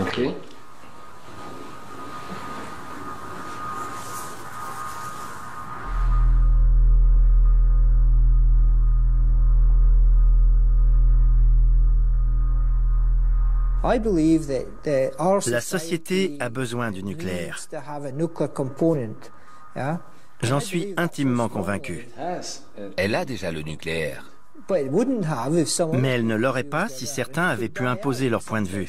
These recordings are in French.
Ok. La société a besoin du nucléaire. J'en suis intimement convaincu. Elle a déjà le nucléaire. Mais elle ne l'aurait pas si certains avaient pu imposer leur point de vue.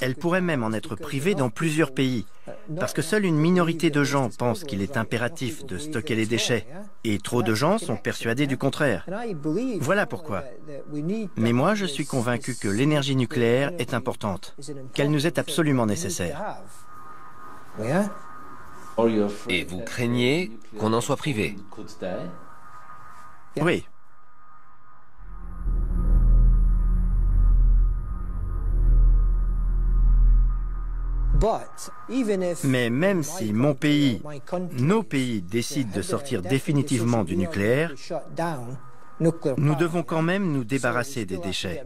Elle pourrait même en être privée dans plusieurs pays, parce que seule une minorité de gens pensent qu'il est impératif de stocker les déchets, et trop de gens sont persuadés du contraire. Voilà pourquoi. Mais moi, je suis convaincu que l'énergie nucléaire est importante, qu'elle nous est absolument nécessaire. Et vous craignez qu'on en soit privé? Oui. Mais même si mon pays, nos pays décident de sortir définitivement du nucléaire, nous devons quand même nous débarrasser des déchets.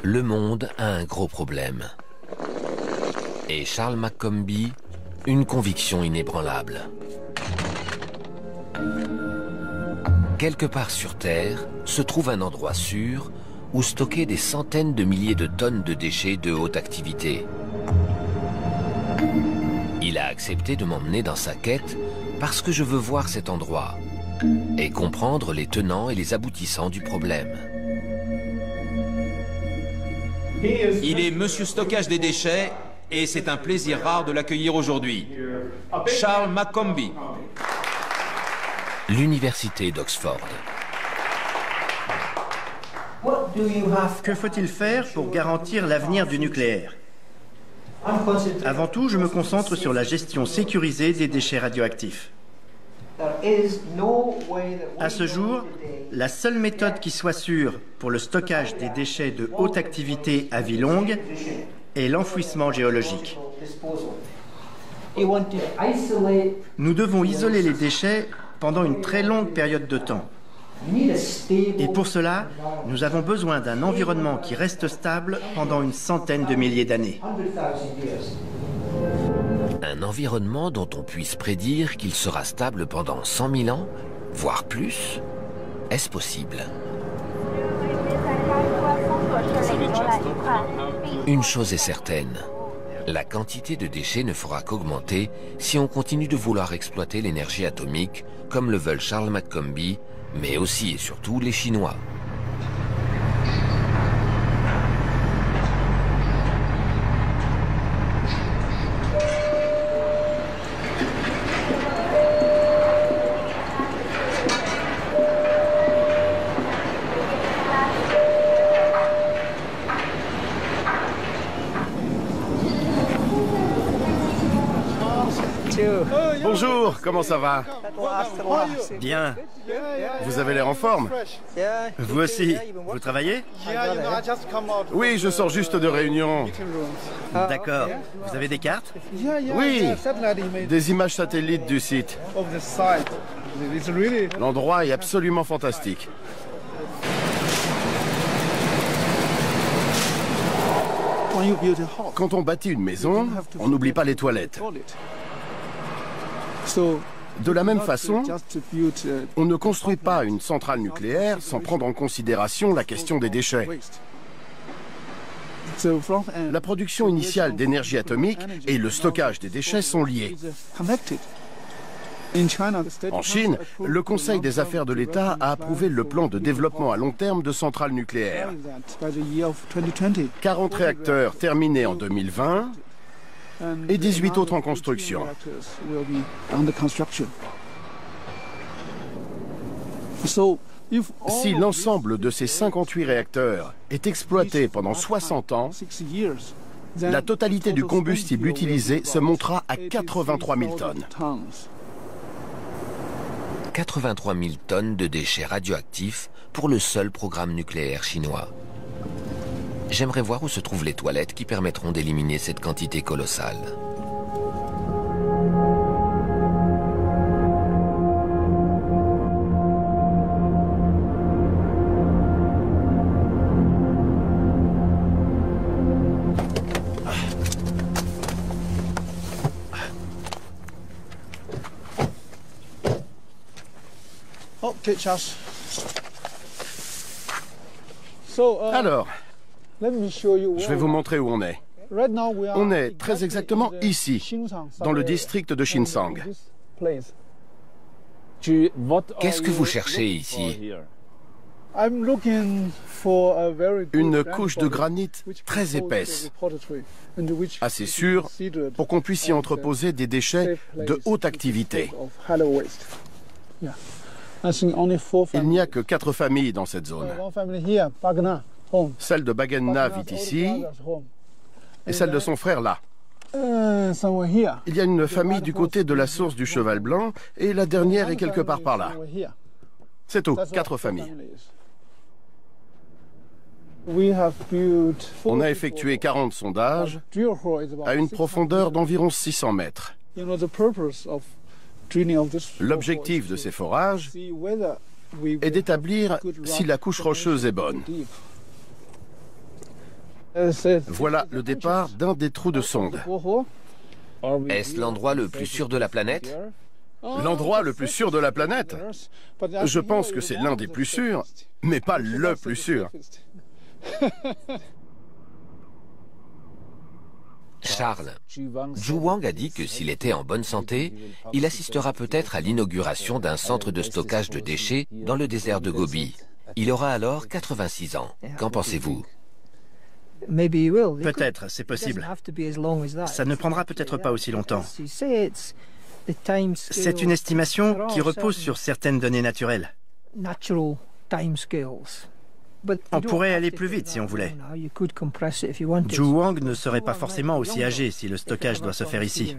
Le monde a un gros problème. Et Charles McCombie, une conviction inébranlable. Quelque part sur Terre se trouve un endroit sûr où stocker des centaines de milliers de tonnes de déchets de haute activité. Il a accepté de m'emmener dans sa quête parce que je veux voir cet endroit et comprendre les tenants et les aboutissants du problème. Il est Monsieur Stockage des déchets et c'est un plaisir rare de l'accueillir aujourd'hui. Charles McCombie. L'université d'Oxford. Que faut-il faire pour garantir l'avenir du nucléaire? Avant tout, je me concentre sur la gestion sécurisée des déchets radioactifs. À ce jour, la seule méthode qui soit sûre pour le stockage des déchets de haute activité à vie longue est l'enfouissement géologique. Nous devons isoler les déchets pendant une très longue période de temps. Et pour cela, nous avons besoin d'un environnement qui reste stable pendant une centaine de milliers d'années. Un environnement dont on puisse prédire qu'il sera stable pendant 100 000 ans, voire plus? Est-ce possible? Une chose est certaine, la quantité de déchets ne fera qu'augmenter si on continue de vouloir exploiter l'énergie atomique, comme le veulent Charles McCombie, mais aussi et surtout les Chinois. Bonjour, comment ça va? Bien. Vous avez l'air en forme? Vous aussi. Vous travaillez? Oui, je sors juste de réunion. D'accord. Vous avez des cartes? Oui, des images satellites du site. L'endroit est absolument fantastique. Quand on bâtit une maison, on n'oublie pas les toilettes. De la même façon, on ne construit pas une centrale nucléaire sans prendre en considération la question des déchets. La production initiale d'énergie atomique et le stockage des déchets sont liés. En Chine, le Conseil des affaires de l'État a approuvé le plan de développement à long terme de centrales nucléaires. 40 réacteurs terminés en 2020 et 18 autres en construction. Si l'ensemble de ces 58 réacteurs est exploité pendant 60 ans, la totalité du combustible utilisé se montera à 83 000 tonnes. 83 000 tonnes de déchets radioactifs pour le seul programme nucléaire chinois. J'aimerais voir où se trouvent les toilettes qui permettront d'éliminer cette quantité colossale. Alors, je vais vous montrer où on est. On est très exactement ici, dans le district de Xinjiang. Qu'est-ce que vous cherchez ici? Une couche de granit très épaisse, assez sûre pour qu'on puisse y entreposer des déchets de haute activité. Il n'y a que 4 familles dans cette zone. Celle de Bagenna vit ici et celle de son frère là. Il y a une famille du côté de la source du Cheval Blanc et la dernière est quelque part par là. C'est tout, 4 familles. On a effectué 40 sondages à une profondeur d'environ 600 mètres. L'objectif de ces forages est d'établir si la couche rocheuse est bonne. Voilà le départ d'un des trous de sonde. Est-ce l'endroit le plus sûr de la planète? L'endroit le plus sûr de la planète? Je pense que c'est l'un des plus sûrs, mais pas le plus sûr. Charles, Zhu Wang a dit que s'il était en bonne santé, il assistera peut-être à l'inauguration d'un centre de stockage de déchets dans le désert de Gobi. Il aura alors 86 ans. Qu'en pensez-vous? Peut-être, c'est possible. Ça ne prendra peut-être pas aussi longtemps. C'est une estimation qui repose sur certaines données naturelles. On pourrait aller plus vite si on voulait. Zhu Wang ne serait pas forcément aussi âgé si le stockage doit se faire ici.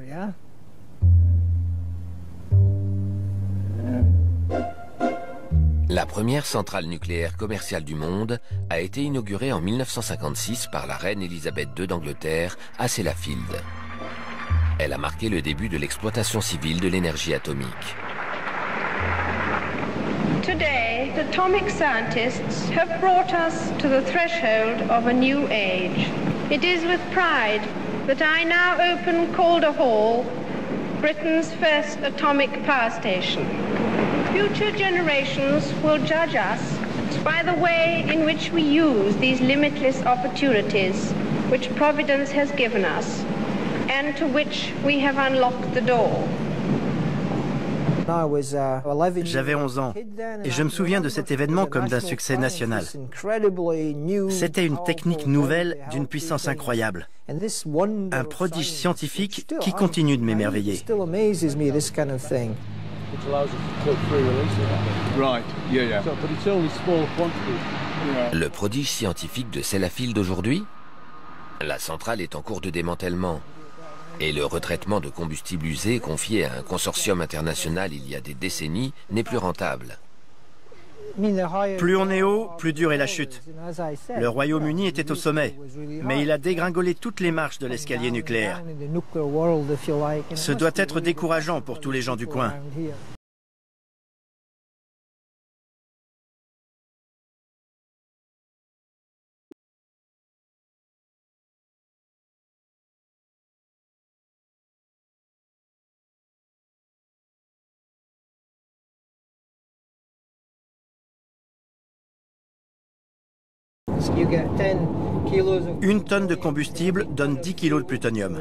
La première centrale nucléaire commerciale du monde a été inaugurée en 1956 par la reine Elisabeth II d'Angleterre à Sellafield. Elle a marqué le début de l'exploitation civile de l'énergie atomique. Today, atomic scientists have brought us to the threshold of a new age. It is with pride that I now open Calder Hall, Britain's first atomic power station. Future generations will judge us by the way in which we use these limitless opportunities which Providence has given us and to which we have unlocked the door. J'avais 11 ans et je me souviens de cet événement comme d'un succès national. C'était une technique nouvelle d'une puissance incroyable. Un prodige scientifique qui continue de m'émerveiller. Le prodige scientifique de Sellafield aujourd'hui? La centrale est en cours de démantèlement. Et le retraitement de combustible usé confié à un consortium international il y a des décennies n'est plus rentable. Plus on est haut, plus dure est la chute. Le Royaume-Uni était au sommet, mais il a dégringolé toutes les marches de l'escalier nucléaire. Ce doit être décourageant pour tous les gens du coin. Une tonne de combustible donne 10 kilos de plutonium.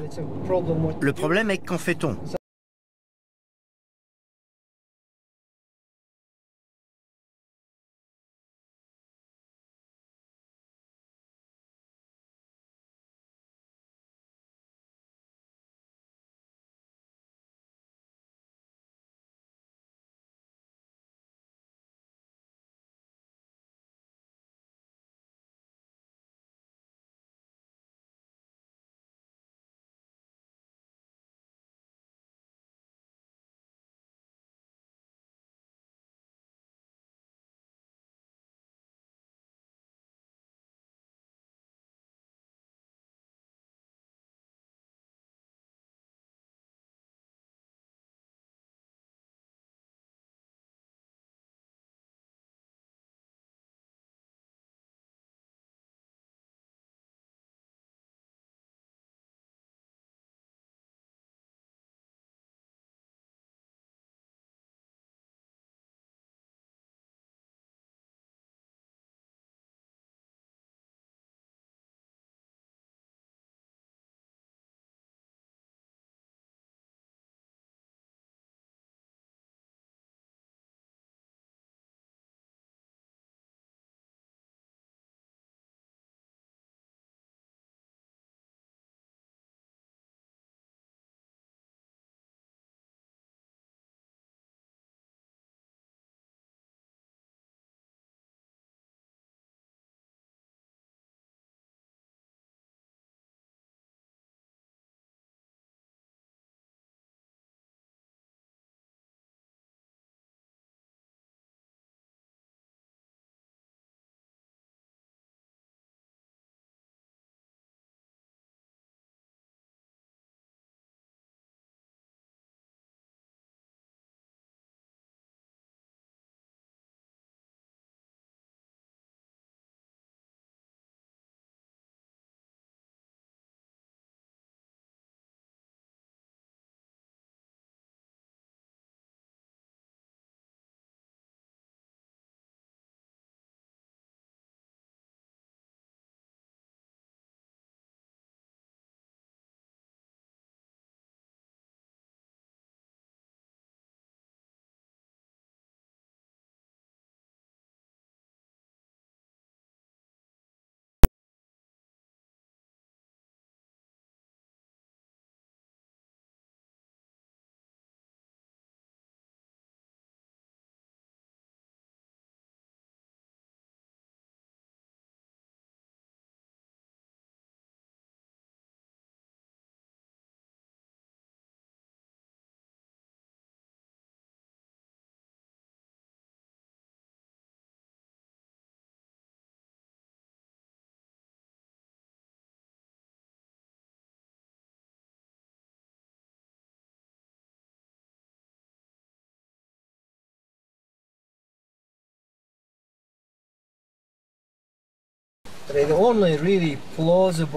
Le problème est qu'en fait-on?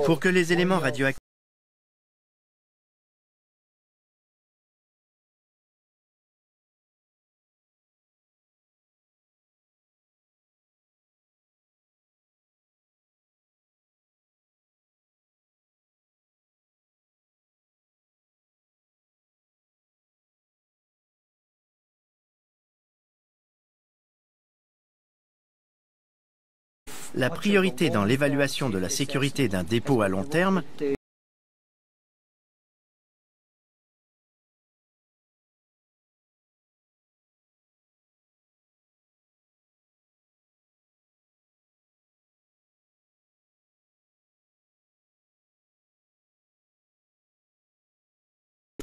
Pour que les éléments radioactifs la priorité dans l'évaluation de la sécurité d'un dépôt à long terme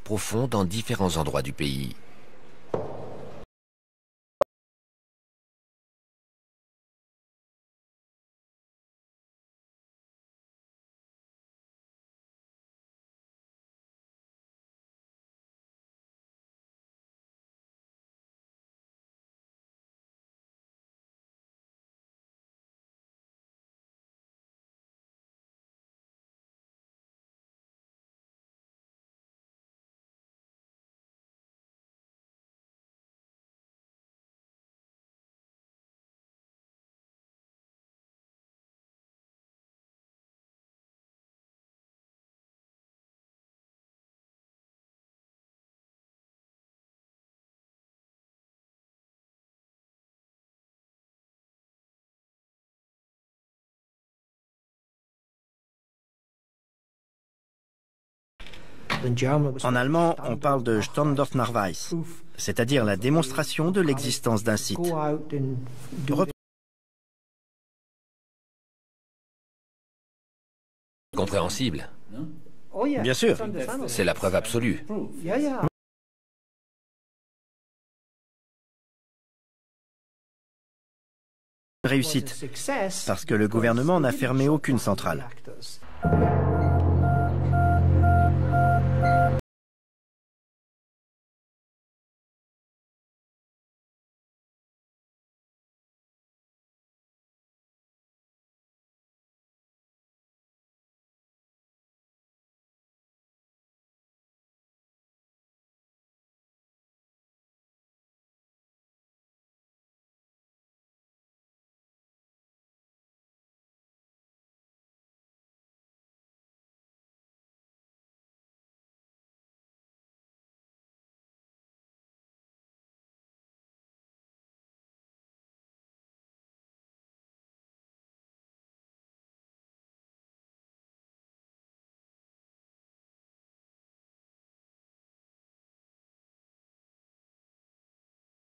profond dans différents endroits du pays. En allemand, on parle de Standortnachweis, c'est-à-dire la démonstration de l'existence d'un site. Compréhensible. Bien sûr. C'est la preuve absolue. Réussite, parce que le gouvernement n'a fermé aucune centrale.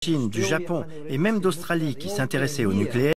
Chine, du Japon et même d'Australie qui s'intéressaient au nucléaire,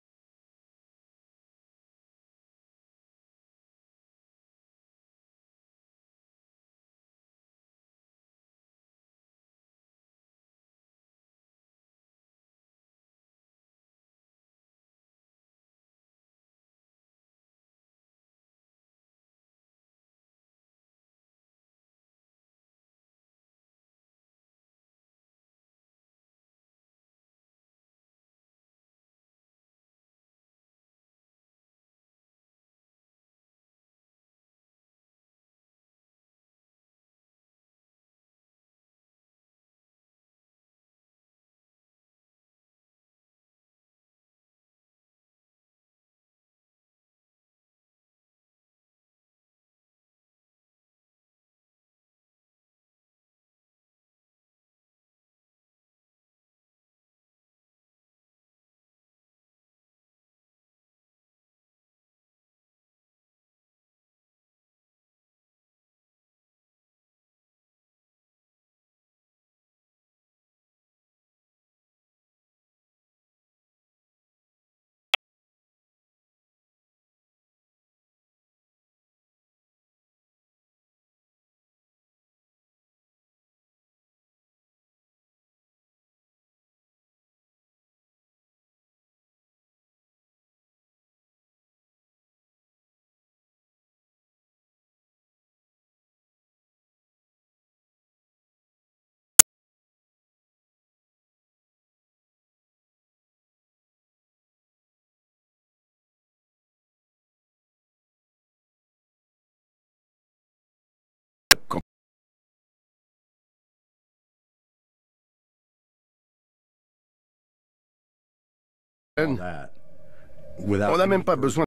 on n'a même pas besoin.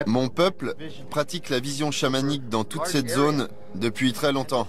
Mon peuple pratique la vision chamanique dans toute cette zone depuis très longtemps.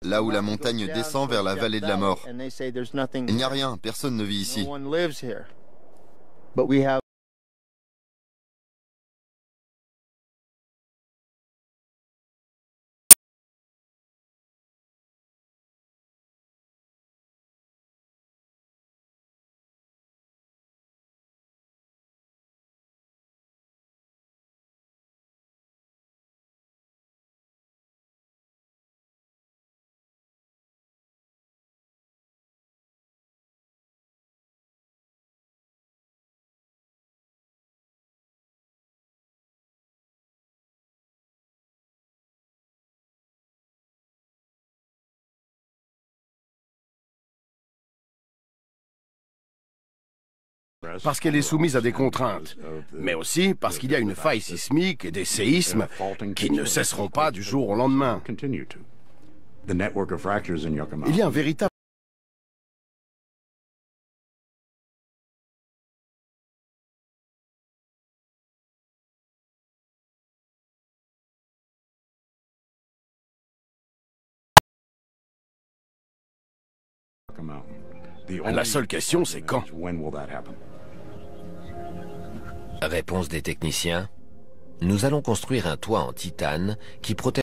Là où la montagne descend vers la vallée de la mort. Il n'y a rien, personne ne vit ici. parce qu'elle est soumise à des contraintes, mais aussi parce qu'il y a une faille sismique et des séismes qui ne cesseront pas du jour au lendemain. Il y a un véritable La seule question, c'est quand. Réponse des techniciens. Nous allons construire un toit en titane qui protège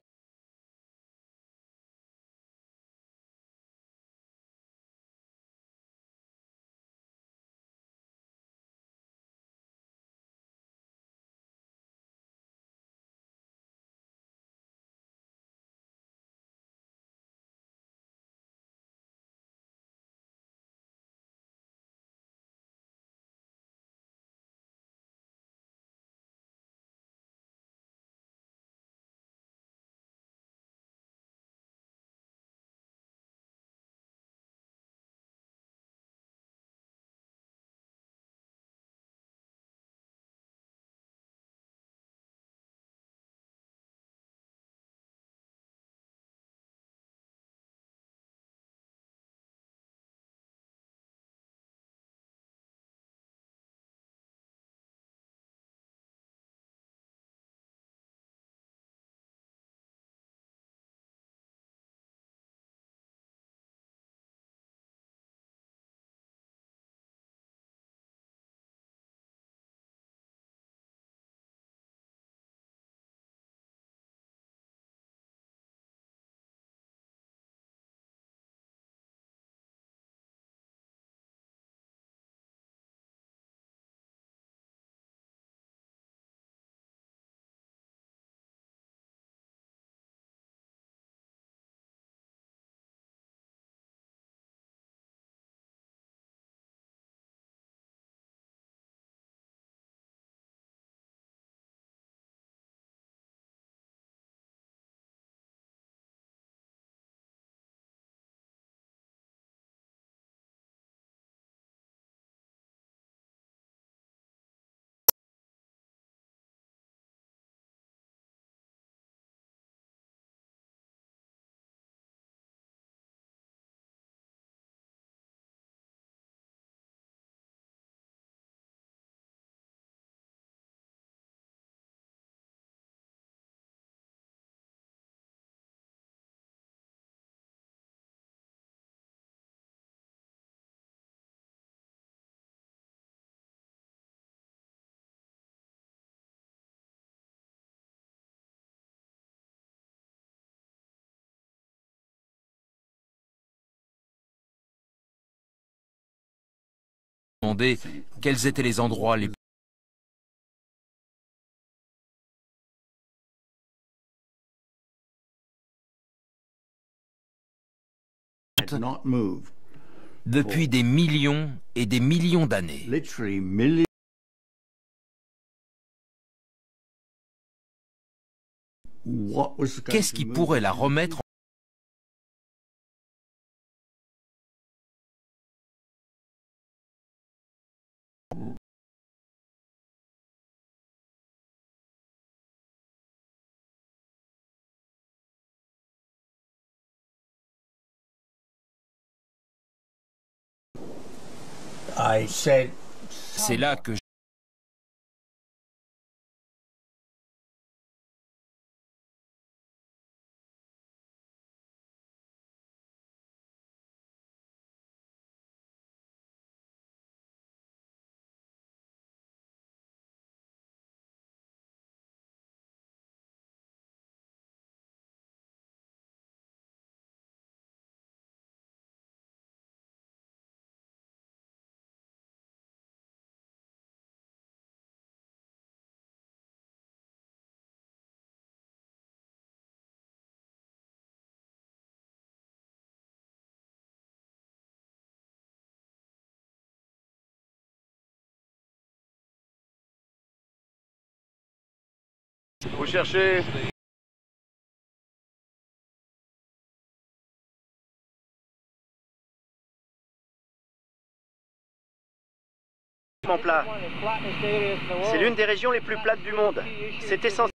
demander quels étaient les endroits les depuis des millions et des millions d'années. Qu'est-ce qui pourrait la remettre C'est là que Vous cherchez? plat. C'est l'une des régions les plus plates du monde. C'est essentiel.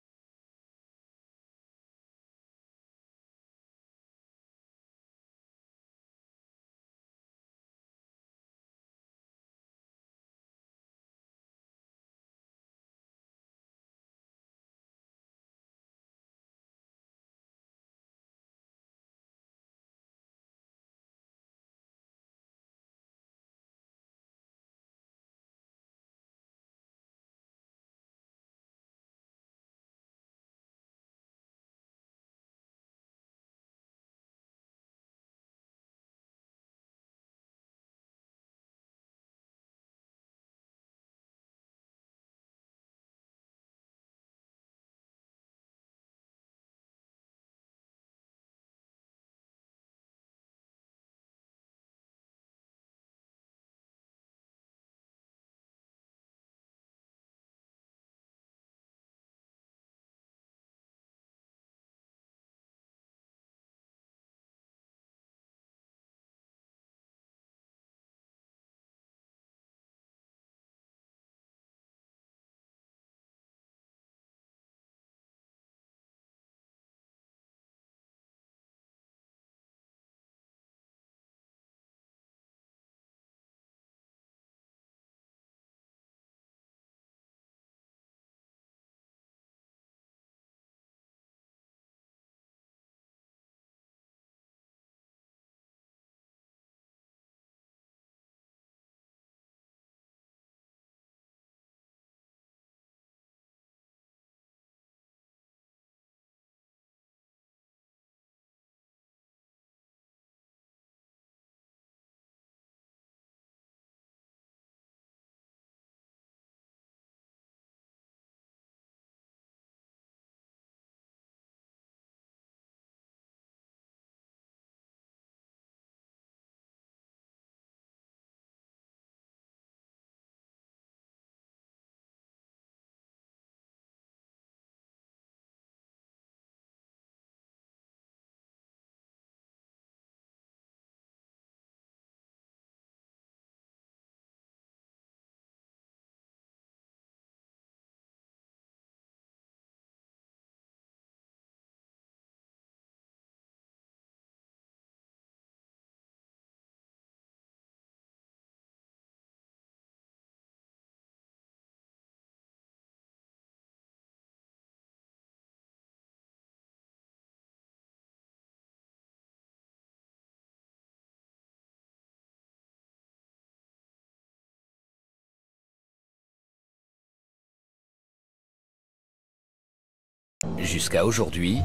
Jusqu'à aujourd'hui,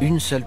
une seule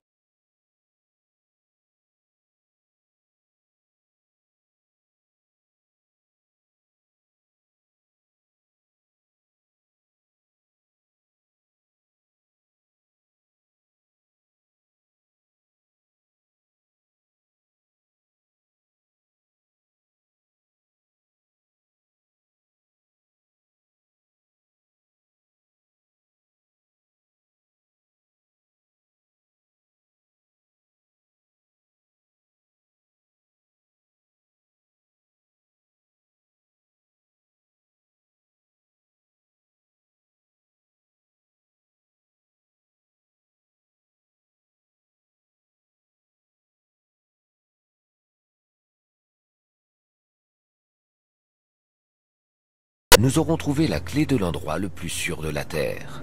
nous aurons trouvé la clé de l'endroit le plus sûr de la Terre.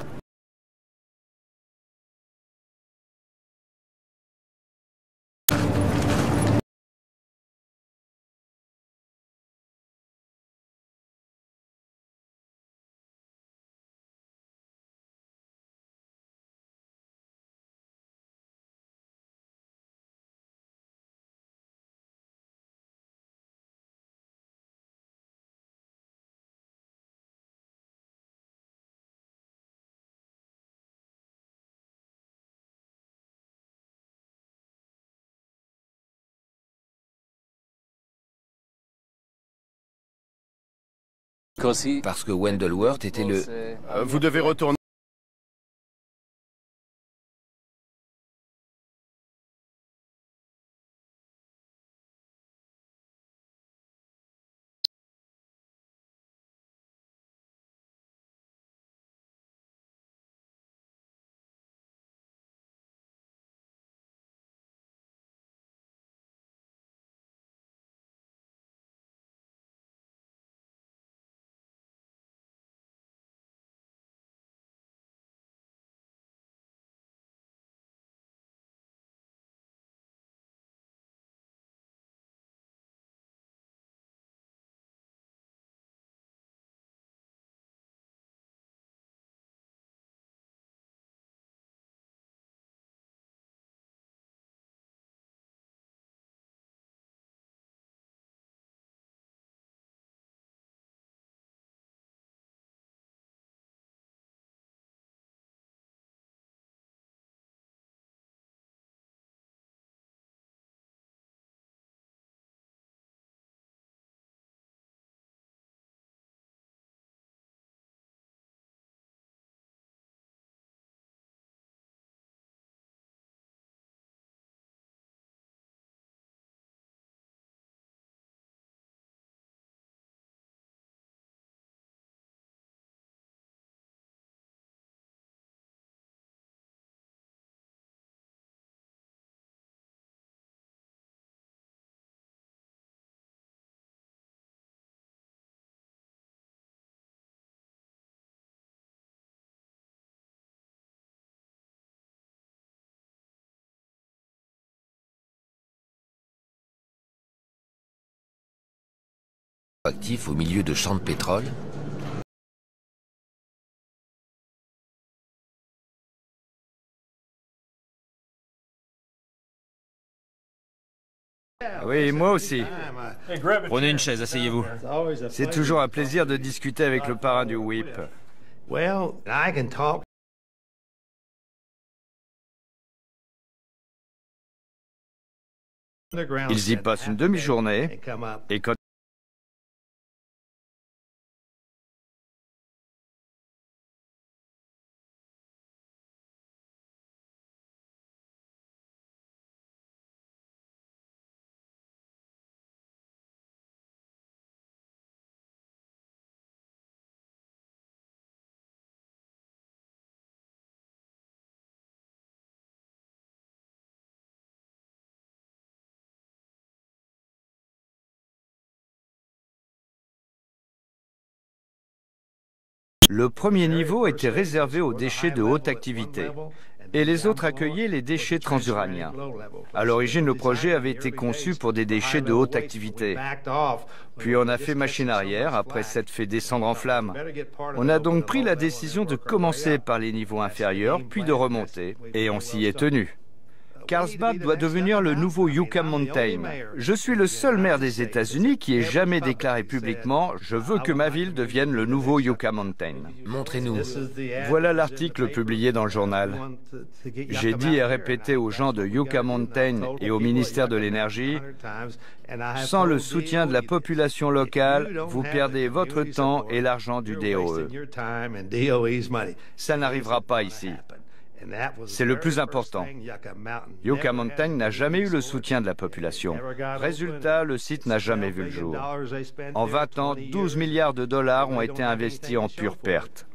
Parce que Wendell Wirth était le... Vous devez retourner. Actif au milieu de champs de pétrole. Oui, moi aussi. Prenez une chaise, asseyez-vous. C'est toujours un plaisir de discuter avec le parrain du WIP. Ils y passent une demi-journée et quand le premier niveau était réservé aux déchets de haute activité et les autres accueillaient les déchets transuraniens. À l'origine, le projet avait été conçu pour des déchets de haute activité. Puis on a fait machine arrière après s'être fait descendre en flammes. On a donc pris la décision de commencer par les niveaux inférieurs, puis de remonter, et on s'y est tenu. Carlsbad doit devenir le nouveau Yucca Mountain. Je suis le seul maire des États-Unis qui ait jamais déclaré publiquement « Je veux que ma ville devienne le nouveau Yucca Mountain ». Montrez-nous. Voilà l'article publié dans le journal. J'ai dit et répété aux gens de Yucca Mountain et au ministère de l'Énergie, sans le soutien de la population locale, vous perdez votre temps et l'argent du DOE. Ça n'arrivera pas ici. C'est le plus important. Yucca Mountain n'a jamais eu le soutien de la population. Résultat, le site n'a jamais vu le jour. En 20 ans, 12 milliards de dollars ont été investis en pure perte.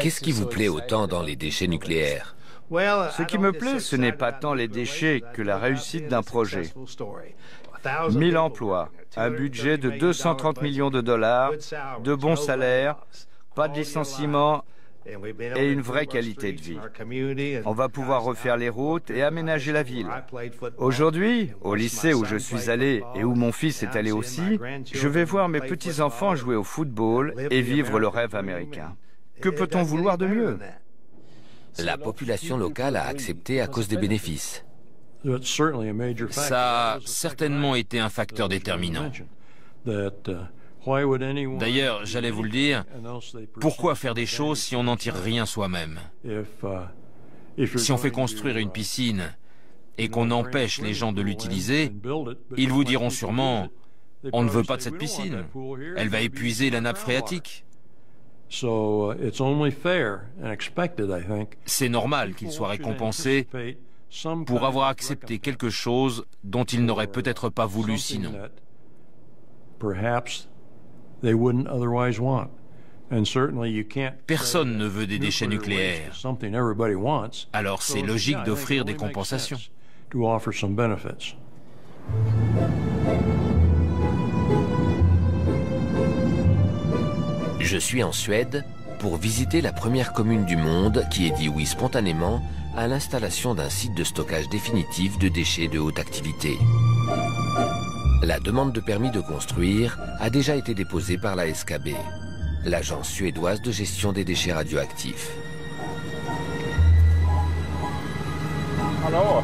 Qu'est-ce qui vous plaît autant dans les déchets nucléaires? Ce qui me plaît, ce n'est pas tant les déchets que la réussite d'un projet. 1000 emplois, un budget de 230 millions de dollars, de bons salaires, pas de licenciements et une vraie qualité de vie. On va pouvoir refaire les routes et aménager la ville. Aujourd'hui, au lycée où je suis allé et où mon fils est allé aussi, je vais voir mes petits-enfants jouer au football et vivre le rêve américain. Que peut-on vouloir de mieux? La population locale a accepté à cause des bénéfices. Ça a certainement été un facteur déterminant. D'ailleurs, j'allais vous le dire, pourquoi faire des choses si on n'en tire rien soi-même? Si on fait construire une piscine et qu'on empêche les gens de l'utiliser, ils vous diront sûrement « on ne veut pas de cette piscine, elle va épuiser la nappe phréatique ». C'est normal qu'ils soient récompensés pour avoir accepté quelque chose dont ils n'auraient peut-être pas voulu sinon. Personne ne veut des déchets nucléaires. Alors c'est logique d'offrir des compensations. Je suis en Suède pour visiter la première commune du monde qui ait dit oui spontanément à l'installation d'un site de stockage définitif de déchets de haute activité. La demande de permis de construire a déjà été déposée par la SKB, l'agence suédoise de gestion des déchets radioactifs. Allô.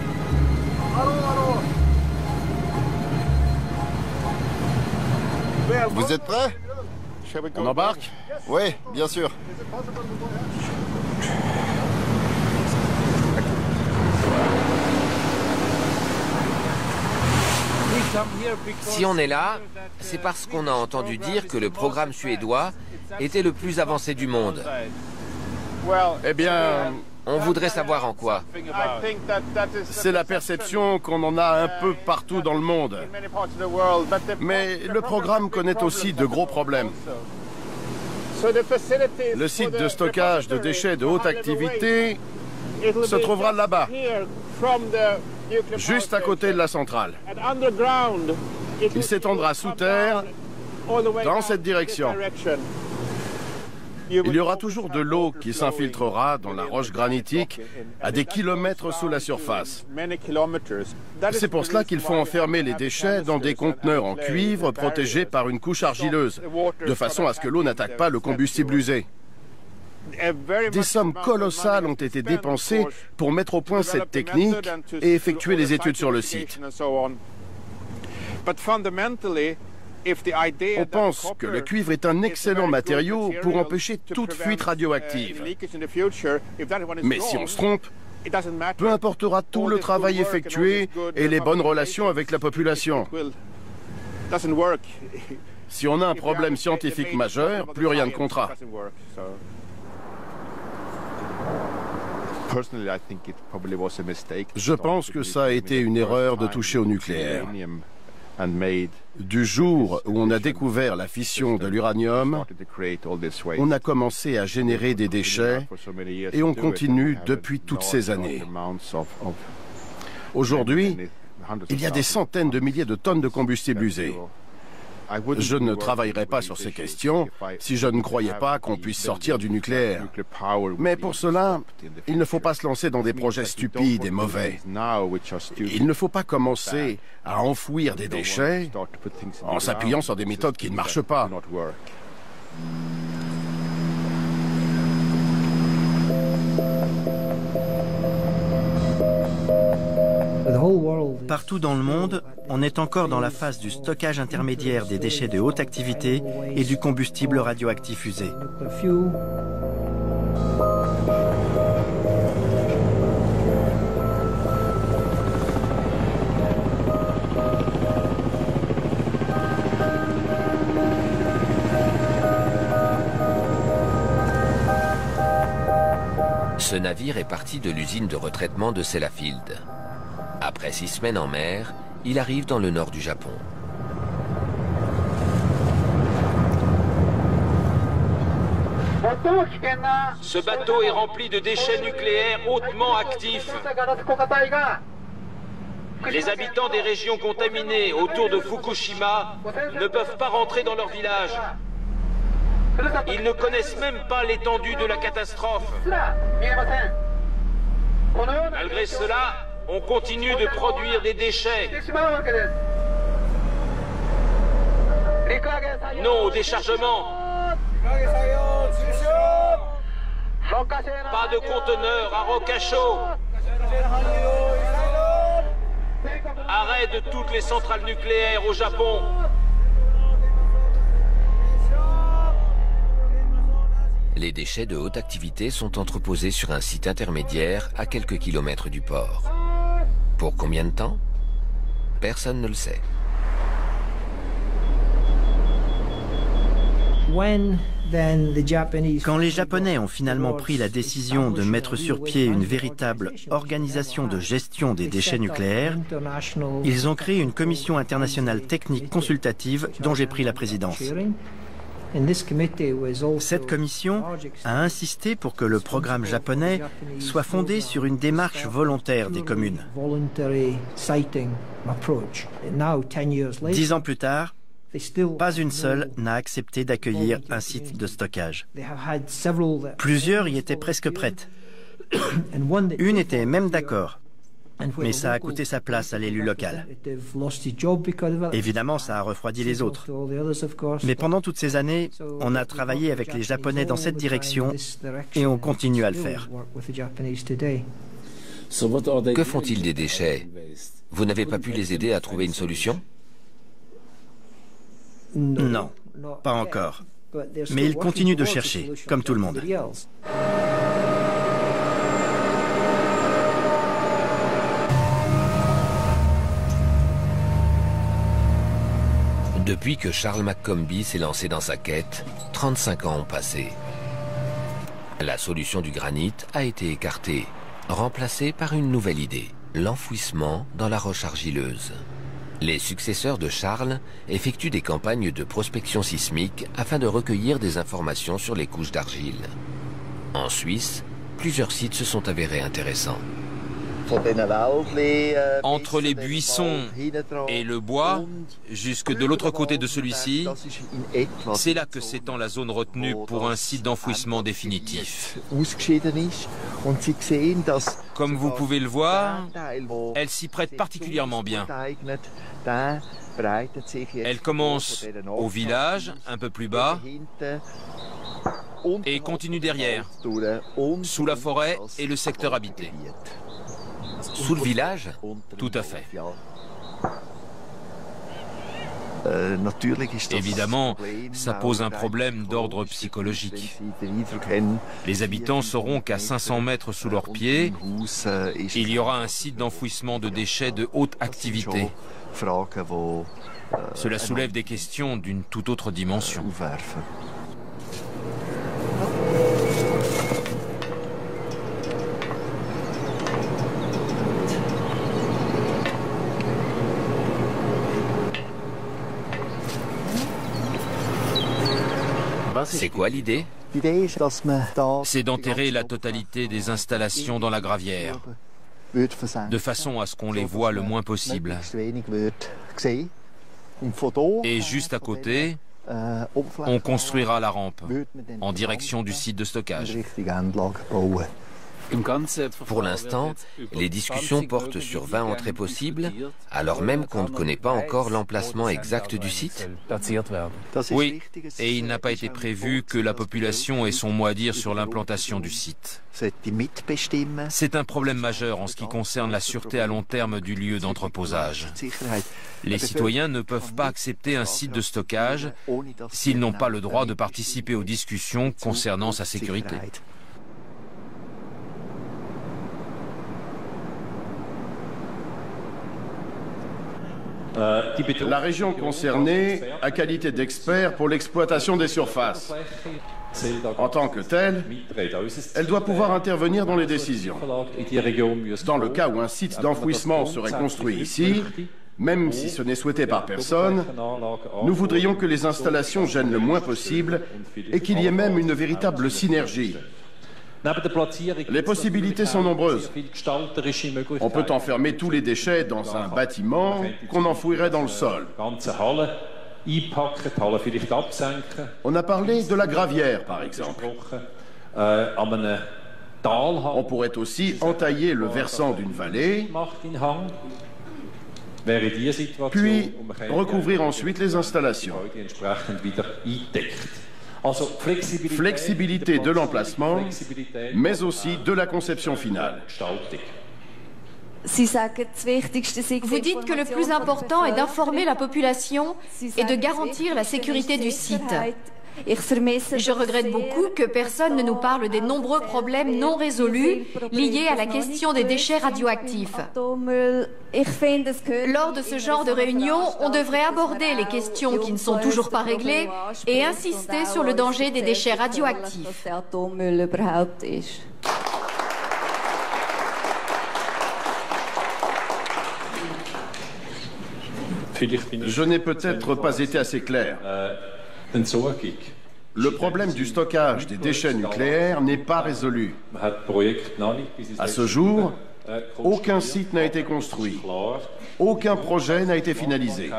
Vous êtes prêts? On embarque? Oui, bien sûr. Si on est là, c'est parce qu'on a entendu dire que le programme suédois était le plus avancé du monde. Eh bien, on voudrait savoir en quoi. C'est la perception qu'on en a un peu partout dans le monde. Mais le programme connaît aussi de gros problèmes. Le site de stockage de déchets de haute activité se trouvera là-bas, juste à côté de la centrale. Il s'étendra sous terre dans cette direction. Il y aura toujours de l'eau qui s'infiltrera dans la roche granitique à des kilomètres sous la surface. C'est pour cela qu'il faut enfermer les déchets dans des conteneurs en cuivre protégés par une couche argileuse, de façon à ce que l'eau n'attaque pas le combustible usé. Des sommes colossales ont été dépensées pour mettre au point cette technique et effectuer les études sur le site. On pense que le cuivre est un excellent matériau pour empêcher toute fuite radioactive. Mais si on se trompe, peu importera tout le travail effectué et les bonnes relations avec la population. Si on a un problème scientifique majeur, plus rien ne comptera. Je pense que ça a été une erreur de toucher au nucléaire. Du jour où on a découvert la fission de l'uranium, on a commencé à générer des déchets et on continue depuis toutes ces années. Aujourd'hui, il y a des centaines de milliers de tonnes de combustible usé. Je ne travaillerai pas sur ces questions si je ne croyais pas qu'on puisse sortir du nucléaire. Mais pour cela, il ne faut pas se lancer dans des projets stupides et mauvais. Il ne faut pas commencer à enfouir des déchets en s'appuyant sur des méthodes qui ne marchent pas. Partout dans le monde, on est encore dans la phase du stockage intermédiaire des déchets de haute activité et du combustible radioactif usé. Ce navire est parti de l'usine de retraitement de Sellafield. Après 6 semaines en mer, il arrive dans le nord du Japon. Ce bateau est rempli de déchets nucléaires hautement actifs. Les habitants des régions contaminées autour de Fukushima ne peuvent pas rentrer dans leur village. Ils ne connaissent même pas l'étendue de la catastrophe. Malgré cela, on continue de produire des déchets. Non au déchargement. Pas de conteneurs à roc à chaud. Arrêt de toutes les centrales nucléaires au Japon. Les déchets de haute activité sont entreposés sur un site intermédiaire à quelques kilomètres du port. Pour combien de temps? Personne ne le sait. Quand les Japonais ont finalement pris la décision de mettre sur pied une véritable organisation de gestion des déchets nucléaires, ils ont créé une commission internationale technique consultative dont j'ai pris la présidence. Cette commission a insisté pour que le programme japonais soit fondé sur une démarche volontaire des communes. 10 ans plus tard, pas une seule n'a accepté d'accueillir un site de stockage. Plusieurs y étaient presque prêtes. Une était même d'accord. Mais ça a coûté sa place à l'élu local. Évidemment, ça a refroidi les autres. Mais pendant toutes ces années, on a travaillé avec les Japonais dans cette direction et on continue à le faire. Que font-ils des déchets? Vous n'avez pas pu les aider à trouver une solution? Non, pas encore. Mais ils continuent de chercher, comme tout le monde. Depuis que Charles McCombie s'est lancé dans sa quête, 35 ans ont passé. La solution du granit a été écartée, remplacée par une nouvelle idée, l'enfouissement dans la roche argileuse. Les successeurs de Charles effectuent des campagnes de prospection sismique afin de recueillir des informations sur les couches d'argile. En Suisse, plusieurs sites se sont avérés intéressants. Entre les buissons et le bois, jusque de l'autre côté de celui-ci, c'est là que s'étend la zone retenue pour un site d'enfouissement définitif. Comme vous pouvez le voir, elle s'y prête particulièrement bien. Elle commence au village, un peu plus bas, et continue derrière, sous la forêt et le secteur habité. Sous le village? Tout à fait. Évidemment, ça pose un problème d'ordre psychologique. Les habitants sauront qu'à 500 mètres sous leurs pieds, il y aura un site d'enfouissement de déchets de haute activité. Cela soulève des questions d'une toute autre dimension. C'est quoi l'idée? C'est d'enterrer la totalité des installations dans la gravière, de façon à ce qu'on les voit le moins possible. Et juste à côté, on construira la rampe en direction du site de stockage. Pour l'instant, les discussions portent sur 20 entrées possibles, alors même qu'on ne connaît pas encore l'emplacement exact du site. Oui, et il n'a pas été prévu que la population ait son mot à dire sur l'implantation du site. C'est un problème majeur en ce qui concerne la sûreté à long terme du lieu d'entreposage. Les citoyens ne peuvent pas accepter un site de stockage s'ils n'ont pas le droit de participer aux discussions concernant sa sécurité. La région concernée a qualité d'expert pour l'exploitation des surfaces. En tant que telle, elle doit pouvoir intervenir dans les décisions. Dans le cas où un site d'enfouissement serait construit ici, même si ce n'est souhaité par personne, nous voudrions que les installations gênent le moins possible et qu'il y ait même une véritable synergie. Les possibilités sont nombreuses. On peut enfermer tous les déchets dans un bâtiment qu'on enfouirait dans le sol. On a parlé de la gravière, par exemple. On pourrait aussi entailler le versant d'une vallée, puis recouvrir ensuite les installations. Flexibilité de l'emplacement, mais aussi de la conception finale. Vous dites que le plus important est d'informer la population et de garantir la sécurité du site. Je regrette beaucoup que personne ne nous parle des nombreux problèmes non résolus liés à la question des déchets radioactifs. Lors de ce genre de réunion, on devrait aborder les questions qui ne sont toujours pas réglées et insister sur le danger des déchets radioactifs. Je n'ai peut-être pas été assez clair. Le problème du stockage des déchets nucléaires n'est pas résolu. À ce jour, aucun site n'a été construit. Aucun projet n'a été finalisé.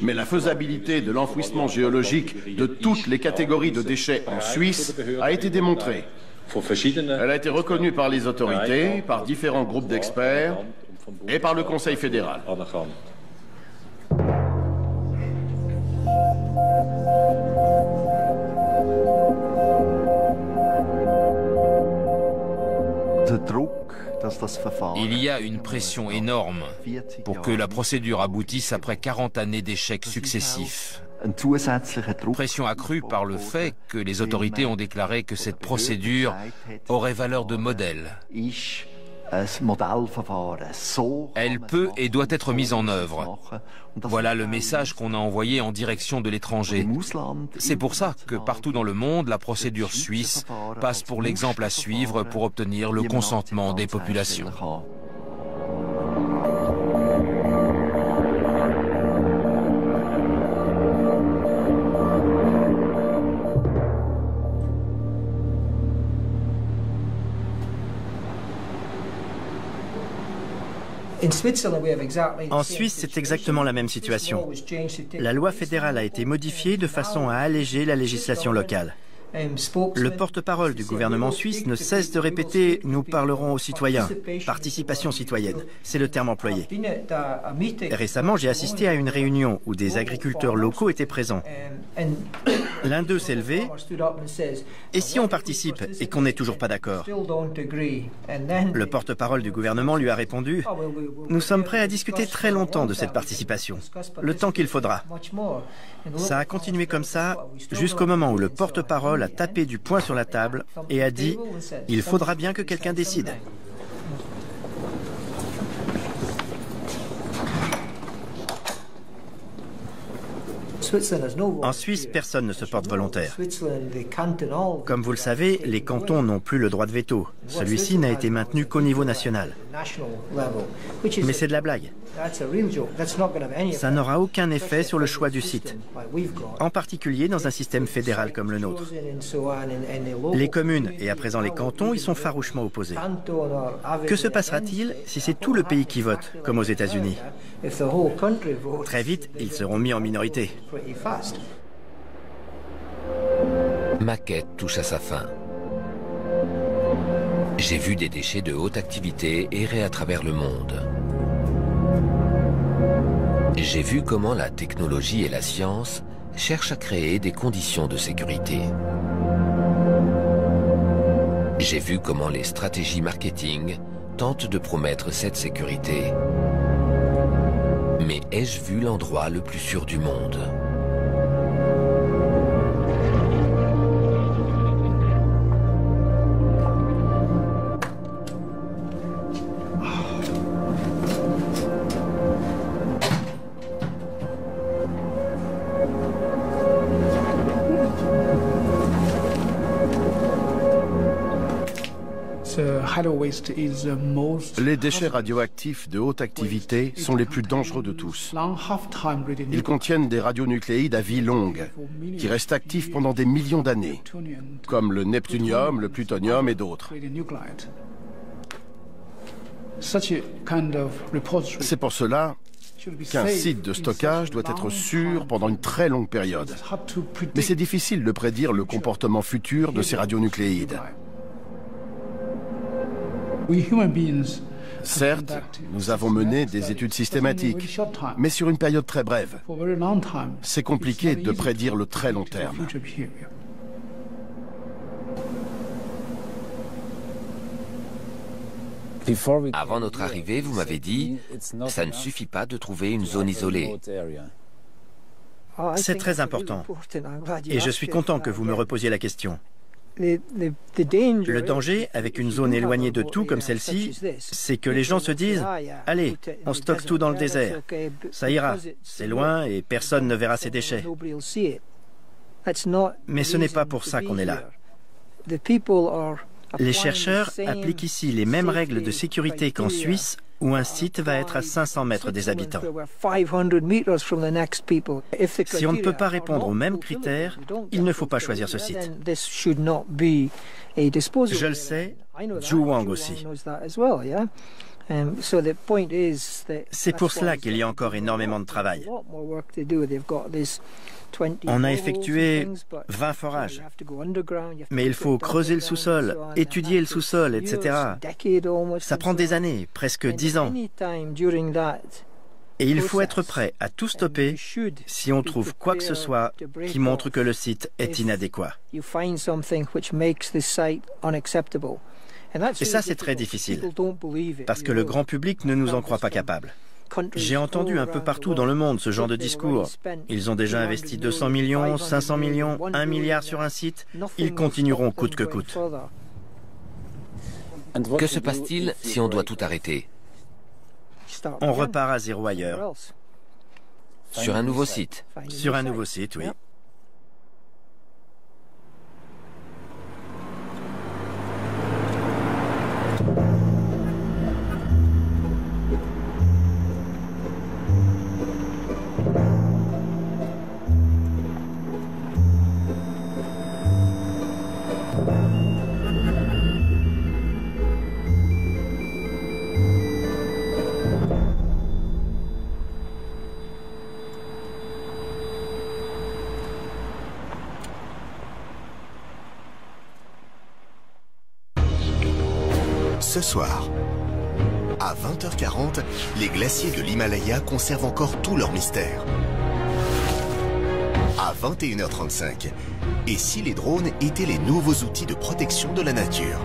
Mais la faisabilité de l'enfouissement géologique de toutes les catégories de déchets en Suisse a été démontrée. Elle a été reconnue par les autorités, par différents groupes d'experts et par le Conseil fédéral. Il y a une pression énorme pour que la procédure aboutisse après 40 années d'échecs successifs. Pression accrue par le fait que les autorités ont déclaré que cette procédure aurait valeur de modèle. Elle peut et doit être mise en œuvre. Voilà le message qu'on a envoyé en direction de l'étranger. C'est pour ça que partout dans le monde, la procédure suisse passe pour l'exemple à suivre pour obtenir le consentement des populations. En Suisse, c'est exactement la même situation. La loi fédérale a été modifiée de façon à alléger la législation locale. Le porte-parole du gouvernement suisse ne cesse de répéter « Nous parlerons aux citoyens ». Participation citoyenne, c'est le terme employé. Récemment, j'ai assisté à une réunion où des agriculteurs locaux étaient présents. L'un d'eux s'est levé « Et si on participe et qu'on n'est toujours pas d'accord ?» Le porte-parole du gouvernement lui a répondu « Nous sommes prêts à discuter très longtemps de cette participation, le temps qu'il faudra. » Ça a continué comme ça jusqu'au moment où le porte-parole a tapé du poing sur la table et a dit « Il faudra bien que quelqu'un décide ». En Suisse, personne ne se porte volontaire. Comme vous le savez, les cantons n'ont plus le droit de veto. Celui-ci n'a été maintenu qu'au niveau national. Mais c'est de la blague. Ça n'aura aucun effet sur le choix du site, en particulier dans un système fédéral comme le nôtre. Les communes et à présent les cantons y sont farouchement opposés. Que se passera-t-il si c'est tout le pays qui vote, comme aux États-Unis? Très vite, ils seront mis en minorité. Ma quête touche à sa fin. J'ai vu des déchets de haute activité errer à travers le monde. J'ai vu comment la technologie et la science cherchent à créer des conditions de sécurité. J'ai vu comment les stratégies marketing tentent de promettre cette sécurité. Mais ai-je vu l'endroit le plus sûr du monde ? Les déchets radioactifs de haute activité sont les plus dangereux de tous. Ils contiennent des radionucléides à vie longue, qui restent actifs pendant des millions d'années, comme le neptunium, le plutonium et d'autres. C'est pour cela qu'un site de stockage doit être sûr pendant une très longue période. Mais c'est difficile de prédire le comportement futur de ces radionucléides. Certes, nous avons mené des études systématiques, mais sur une période très brève. C'est compliqué de prédire le très long terme. Avant notre arrivée, vous m'avez dit, ça ne suffit pas de trouver une zone isolée. C'est très important. Et je suis content que vous me reposiez la question. Le danger avec une zone éloignée de tout comme celle-ci, c'est que les gens se disent « Allez, on stocke tout dans le désert. Ça ira, c'est loin et personne ne verra ces déchets. » Mais ce n'est pas pour ça qu'on est là. Les chercheurs appliquent ici les mêmes règles de sécurité qu'en Suisse, où un site va être à 500 mètres des habitants. Si on ne peut pas répondre aux mêmes critères, il ne faut pas choisir ce site. Je le sais, Zhu Wang aussi. C'est pour cela qu'il y a encore énormément de travail. On a effectué 20 forages, mais il faut creuser le sous-sol, étudier le sous-sol, etc. Ça prend des années, presque 10 ans. Et il faut être prêt à tout stopper si on trouve quoi que ce soit qui montre que le site est inadéquat. Et ça, c'est très difficile, parce que le grand public ne nous en croit pas capables. J'ai entendu un peu partout dans le monde ce genre de discours. Ils ont déjà investi 200 millions, 500 millions, 1 milliard sur un site. Ils continueront coûte que coûte. Que se passe-t-il si on doit tout arrêter? On repart à zéro ailleurs. Sur un nouveau site? Sur un nouveau site, oui. ce soir. À 20h40, les glaciers de l'Himalaya conservent encore tout leur mystère. À 21h35, et si les drones étaient les nouveaux outils de protection de la nature ?